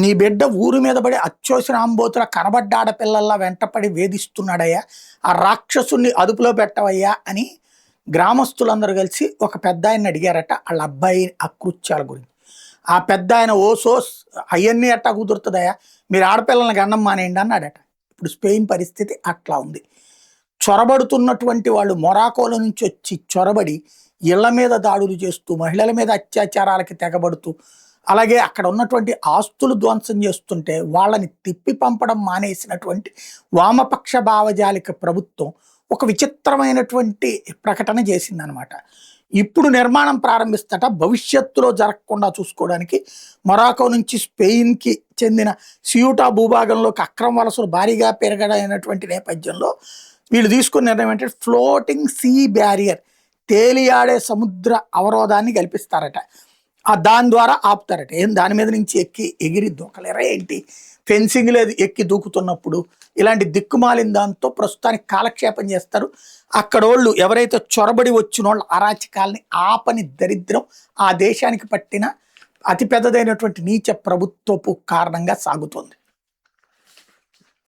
నీ బిడ్డ ఊరి మీద పడి అచ్చోసిన ఆంబోతుల కనబడ్డ ఆడపిల్లల్లా వెంటపడి వేధిస్తున్నాడయ్యా, ఆ రాక్షసుని అదుపులో పెట్టవయ్యా అని గ్రామస్తులందరూ కలిసి ఒక పెద్ద ఆయన అడిగారట వాళ్ళ అబ్బాయి అకృత్యాల గురించి. ఆ పెద్ద ఆయన ఓసోస్ అవన్నీ ఎట్టా కుదురుతుందయ్యా, మీరు ఆడపిల్లల్ని గండం మానేయండి అన్నాడట. ఇప్పుడు స్పెయిన్ పరిస్థితి అట్లా ఉంది. చొరబడుతున్నటువంటి వాళ్ళు మొరాకోల నుంచి వచ్చి చొరబడి ఇళ్ల మీద దాడులు చేస్తూ, మహిళల మీద అత్యాచారాలకి తెగబడుతూ, అలాగే అక్కడ ఉన్నటువంటి ఆస్తులు ధ్వంసం చేస్తుంటే వాళ్ళని తిప్పి పంపడం మానేసినటువంటి వామపక్ష భావజాలిక ప్రభుత్వం ఒక విచిత్రమైనటువంటి ప్రకటన చేసిందనమాట. ఇప్పుడు నిర్మాణం ప్రారంభిస్తట భవిష్యత్తులో జరగకుండా చూసుకోవడానికి మొరాకో నుంచి స్పెయిన్కి చెందిన సియూటా భూభాగంలోకి అక్రమ వలసలు భారీగా పెరగడమైనటువంటి నేపథ్యంలో వీళ్ళు తీసుకున్న నిర్ణయం ఏంటంటే ఫ్లోటింగ్ సీ బ్యారియర్, తేలియాడే సముద్ర అవరోధాన్ని కల్పిస్తారట. దాని ద్వారా ఆపుతారట. ఏం దాని మీద నుంచి ఎక్కి ఎగిరి దూకలేరా ఏంటి, ఫెన్సింగ్ లేదు ఎక్కి దూకుతున్నప్పుడు. ఇలాంటి దిక్కుమాలిన దాంతో ప్రస్తుతానికి కాలక్షేపం చేస్తారు. అక్కడోళ్ళు ఎవరైతే చొరబడి వచ్చిన వాళ్ళు అరాచకాలని ఆపని దరిద్రం ఆ దేశానికి పట్టిన అతిపెద్దదైనటువంటి నీచ ప్రభుత్వపు కారణంగా సాగుతోంది.